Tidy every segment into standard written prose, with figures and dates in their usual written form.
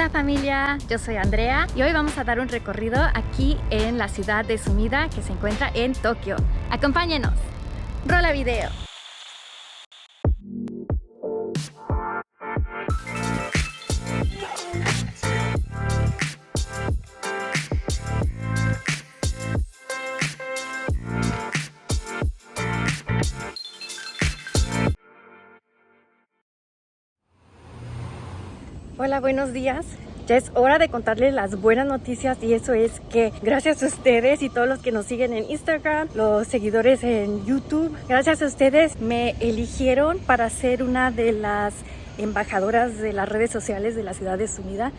Hola familia, yo soy Andrea y hoy vamos a dar un recorrido aquí en la ciudad de Sumida que se encuentra en Tokio. Acompáñenos. Rola video. Hola, buenos días. Ya es hora de contarles las buenas noticias y eso es que gracias a ustedes y todos los que nos siguen en Instagram, los seguidores en YouTube, gracias a ustedes me eligieron para ser una de las embajadoras de las redes sociales de la ciudad de Sumida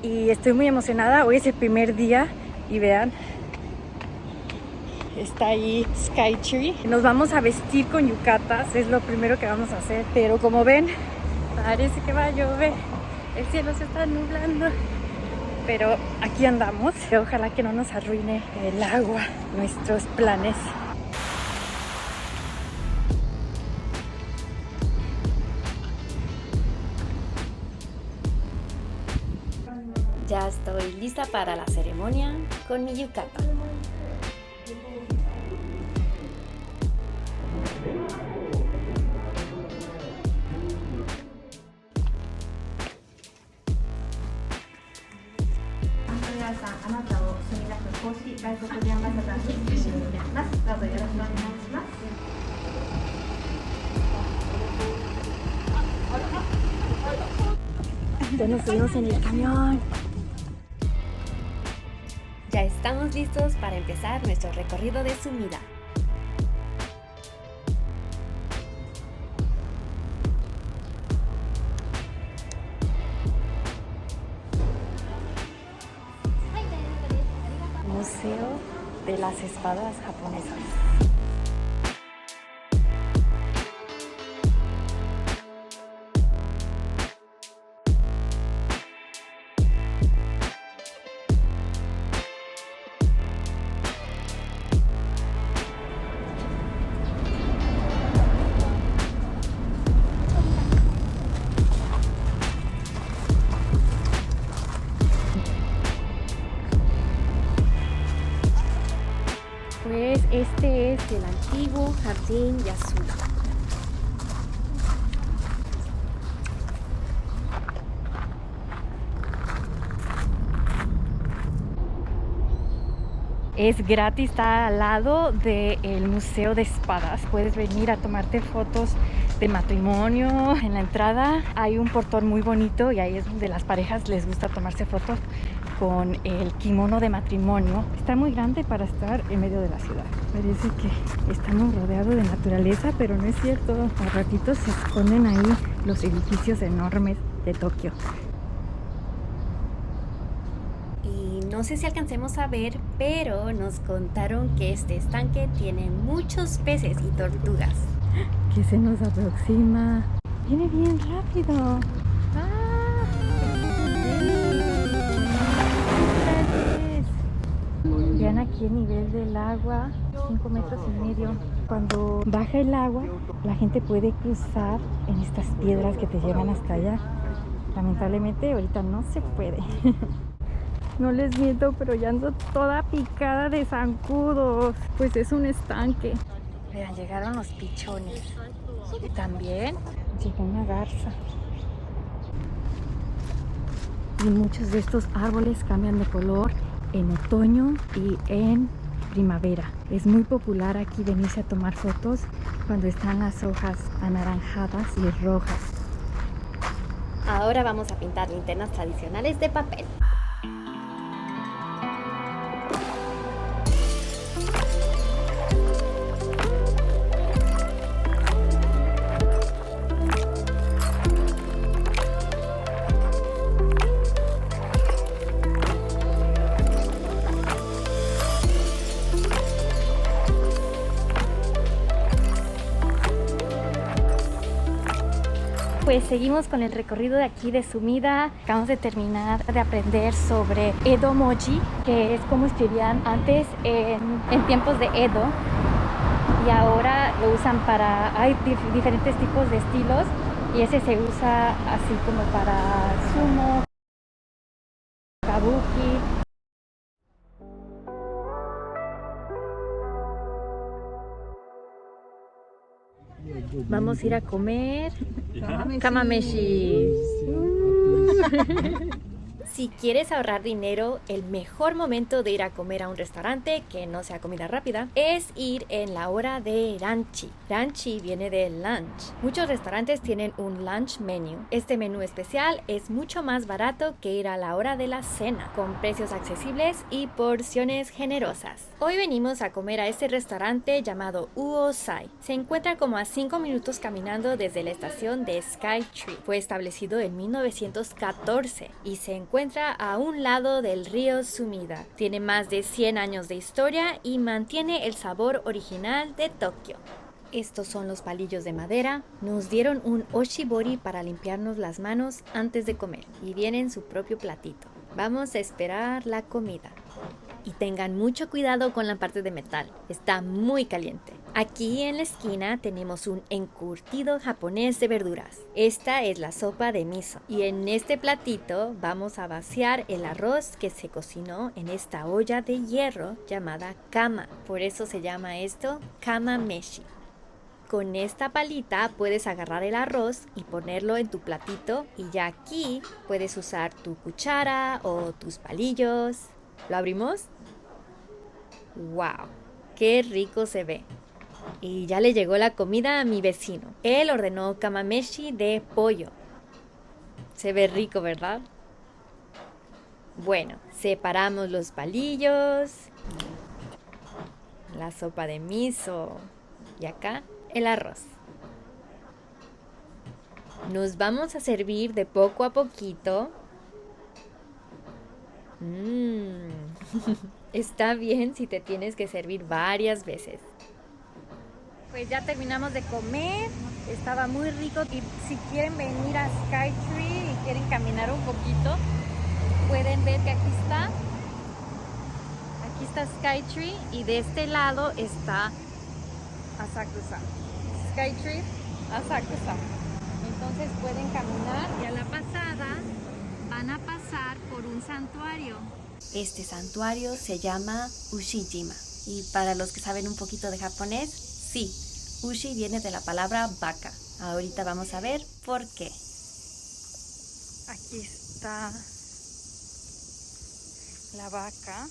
y estoy muy emocionada. Hoy es el primer día y vean, está ahí Skytree. Nos vamos a vestir con yucatas, es lo primero que vamos a hacer, pero como ven, parece que va a llover. El cielo se está nublando, pero aquí andamos. Ojalá que no nos arruine el agua nuestros planes. Ya estoy lista para la ceremonia con mi yukata. Ya nos subimos en el camión. Ya estamos listos para empezar nuestro recorrido de Sumida. Museo de las espadas japonesas. Pues este es el antiguo jardín Yasuda. Es gratis, está al lado del Museo de Espadas. Puedes venir a tomarte fotos de matrimonio. En la entrada hay un portón muy bonito y ahí es donde las parejas les gusta tomarse fotos con el kimono de matrimonio. Está muy grande para estar en medio de la ciudad. Parece que estamos rodeados de naturaleza, pero no es cierto. A ratitos se esconden ahí los edificios enormes de Tokio. No sé si alcancemos a ver, pero nos contaron que este estanque tiene muchos peces y tortugas. Que se nos aproxima. Viene bien rápido. Vean aquí el nivel del agua, 5,5 metros. Cuando baja el agua, la gente puede cruzar en estas piedras que te llevan hasta allá. Lamentablemente ahorita no se puede. No les miento, pero ya ando toda picada de zancudos. Pues es un estanque. Vean, llegaron los pichones. Y también llegó una garza. Y muchos de estos árboles cambian de color en otoño y en primavera. Es muy popular aquí venirse a tomar fotos cuando están las hojas anaranjadas y rojas. Ahora vamos a pintar linternas tradicionales de papel. Pues seguimos con el recorrido de aquí de Sumida. Acabamos de terminar de aprender sobre Edo Moji, que es como escribían antes en tiempos de Edo. Y ahora lo usan para... hay diferentes tipos de estilos y ese se usa así como para sumo, Vamos a ir a comer kamameshi. Si quieres ahorrar dinero, el mejor momento de ir a comer a un restaurante que no sea comida rápida es ir en la hora de ranchi. Ranchi viene de lunch. Muchos restaurantes tienen un lunch menu. Este menú especial es mucho más barato que ir a la hora de la cena, con precios accesibles y porciones generosas. Hoy venimos a comer a este restaurante llamado Uosai. Se encuentra como a 5 minutos caminando desde la estación de Skytree. Fue establecido en 1914 y se encuentra a un lado del río Sumida. Tiene más de 100 años de historia y mantiene el sabor original de Tokio. Estos son los palillos de madera. Nos dieron un oshibori para limpiarnos las manos antes de comer y viene en su propio platito. Vamos a esperar la comida. Y tengan mucho cuidado con la parte de metal, está muy caliente. Aquí en la esquina tenemos un encurtido japonés de verduras. Esta es la sopa de miso. Y en este platito vamos a vaciar el arroz que se cocinó en esta olla de hierro llamada kama. Por eso se llama esto kamameshi. Con esta palita puedes agarrar el arroz y ponerlo en tu platito y ya aquí puedes usar tu cuchara o tus palillos. ¿Lo abrimos? ¡Wow! ¡Qué rico se ve! Y ya le llegó la comida a mi vecino. Él ordenó kamameshi de pollo. Se ve rico, ¿verdad? Bueno, separamos los palillos. La sopa de miso. Y acá el arroz. Nos vamos a servir de poco a poquito. Está bien si te tienes que servir varias veces. Pues ya terminamos de comer, estaba muy rico y si quieren venir a Skytree y quieren caminar un poquito, pueden ver que aquí está Skytree y de este lado está Asakusa. Skytree, Asakusa. Entonces pueden caminar y a la pasada van a pasar por un santuario. Este santuario se llama Ushijima y para los que saben un poquito de japonés, sí, Ushi viene de la palabra vaca. Ahorita vamos a ver por qué. Aquí está la vaca.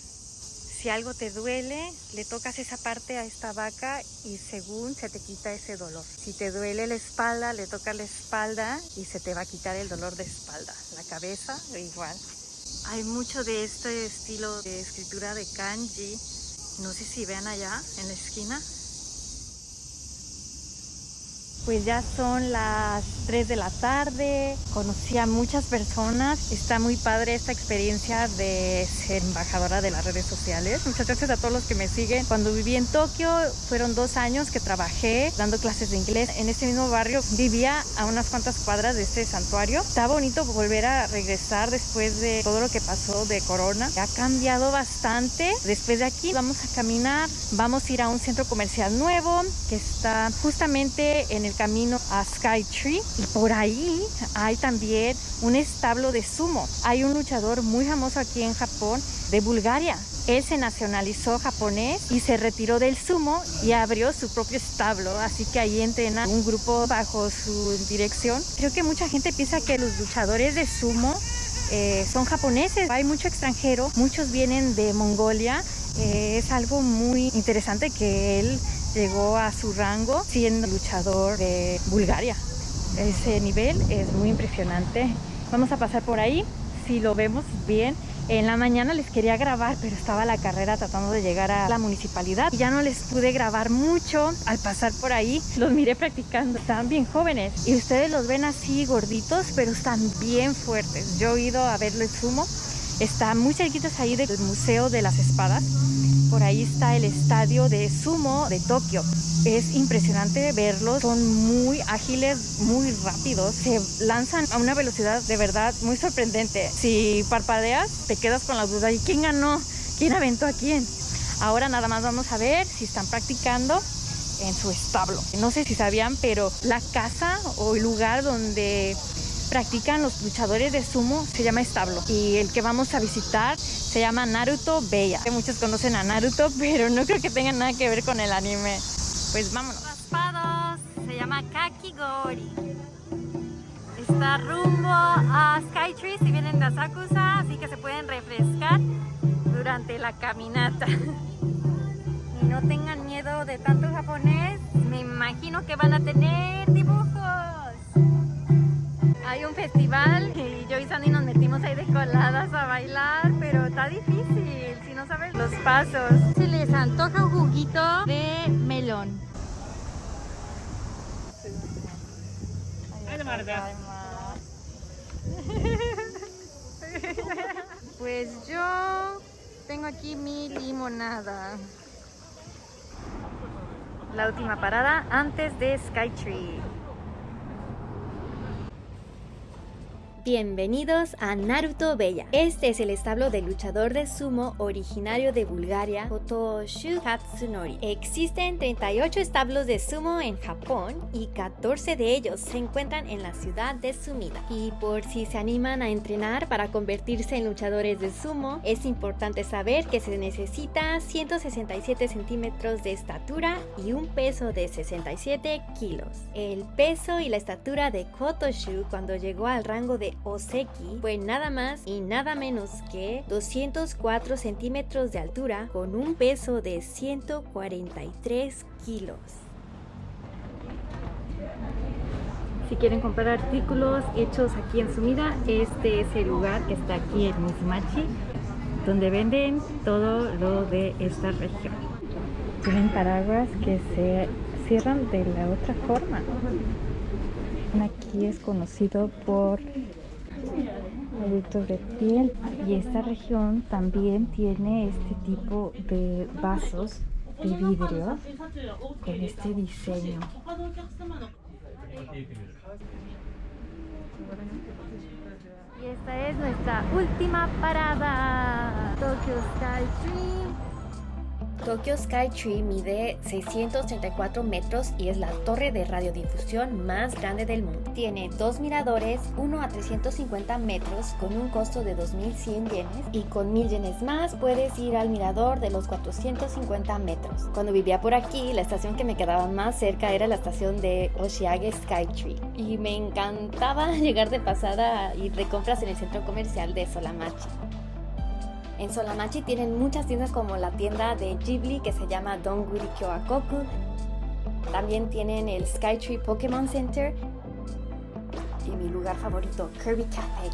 Si algo te duele, le tocas esa parte a esta vaca y según se te quita ese dolor. Si te duele la espalda, le tocas la espalda y se te va a quitar el dolor de espalda. La cabeza, igual. Hay mucho de este estilo de escritura de kanji. No sé si vean allá en la esquina. Pues ya son las 3 de la tarde, conocí a muchas personas, está muy padre esta experiencia de ser embajadora de las redes sociales. Muchas gracias a todos los que me siguen. Cuando viví en Tokio fueron 2 años que trabajé dando clases de inglés. En este mismo barrio vivía a unas cuantas cuadras de este santuario. Está bonito volver a regresar después de todo lo que pasó de corona. Ha cambiado bastante. Después de aquí vamos a caminar, vamos a ir a un centro comercial nuevo que está justamente en el camino a Skytree y por ahí hay también un establo de sumo. Hay un luchador muy famoso aquí en Japón de Bulgaria. Él se nacionalizó japonés y se retiró del sumo y abrió su propio establo, así que ahí entrena un grupo bajo su dirección. Creo que mucha gente piensa que los luchadores de sumo son japoneses. Hay mucho extranjero, muchos vienen de Mongolia. Es algo muy interesante que él llegó a su rango siendo luchador de Bulgaria. Ese nivel es muy impresionante. Vamos a pasar por ahí, si lo vemos bien. En la mañana les quería grabar, pero estaba la carrera tratando de llegar a la municipalidad y ya no les pude grabar mucho. Al pasar por ahí los miré practicando. Estaban bien jóvenes y ustedes los ven así gorditos, pero están bien fuertes. Yo he ido a verlo el sumo. Está muy cerquitos ahí del Museo de las Espadas. Por ahí está el estadio de sumo de Tokio. Es impresionante verlos, son muy ágiles, muy rápidos. Se lanzan a una velocidad de verdad muy sorprendente. Si parpadeas, te quedas con la duda. ¿Y quién ganó? ¿Quién aventó a quién? Ahora nada más vamos a ver si están practicando en su establo. No sé si sabían, pero la casa o el lugar donde practican los luchadores de sumo se llama establo y el que vamos a visitar se llama Naruto Beya. Muchos conocen a Naruto, pero no creo que tenga nada que ver con el anime. Pues vámonos. Raspados, se llama Kakigori. Está rumbo a Skytree si vienen de Asakusa, así que se pueden refrescar durante la caminata. Y no tengan miedo de tanto japonés, me imagino que van a tener dibujos. Hay un festival y yo y Sandy nos metimos ahí de coladas a bailar, pero está difícil si no sabes los pasos. Se les antoja un juguito de melón. Pues yo tengo aquí mi limonada. La última parada antes de Skytree. Bienvenidos a Naruto Bella. Este es el establo del luchador de sumo originario de Bulgaria, Kotoshu Katsunori. Existen 38 establos de sumo en Japón y 14 de ellos se encuentran en la ciudad de Sumida. Y por si se animan a entrenar para convertirse en luchadores de sumo, es importante saber que se necesita 167 centímetros de estatura y un peso de 67 kilos. El peso y la estatura de Kotoshu cuando llegó al rango de Oseki fue nada más y nada menos que 204 centímetros de altura con un peso de 143 kilos. Si quieren comprar artículos hechos aquí en Sumida, este es el lugar que está aquí en Mizumachi, donde venden todo lo de esta región. Tienen paraguas que se cierran de la otra forma. Aquí es conocido por productos de piel y esta región también tiene este tipo de vasos de vidrio con este diseño. Y esta es nuestra última parada, Tokyo Skytree. Tokyo Skytree mide 634 metros y es la torre de radiodifusión más grande del mundo. Tiene dos miradores, uno a 350 metros con un costo de 2.100 yenes y con 1.000 yenes más puedes ir al mirador de los 450 metros. Cuando vivía por aquí, la estación que me quedaba más cerca era la estación de Oshiage Skytree y me encantaba llegar de pasada y de compras en el centro comercial de Solamachi. En Solamachi tienen muchas tiendas como la tienda de Ghibli que se llama Donguri Kyoakoku. También tienen el Skytree Pokémon Center y mi lugar favorito, Kirby Cafe.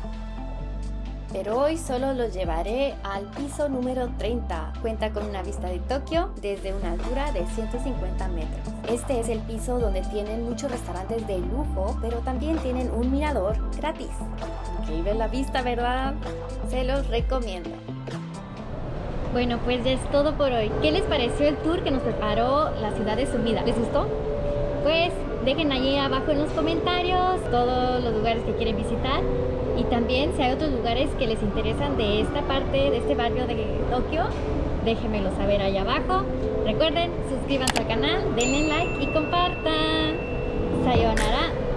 Pero hoy solo los llevaré al piso número 30. Cuenta con una vista de Tokio desde una altura de 150 metros. Este es el piso donde tienen muchos restaurantes de lujo, pero también tienen un mirador gratis. Increíble la vista, ¿verdad? Se los recomiendo. Bueno, pues ya es todo por hoy. ¿Qué les pareció el tour que nos preparó la ciudad de Sumida? ¿Les gustó? Pues dejen allí abajo en los comentarios todos los lugares que quieren visitar y también si hay otros lugares que les interesan de esta parte, de este barrio de Tokio, déjenmelo saber allá abajo. Recuerden, suscríbanse al canal, denle like y compartan. Sayonara.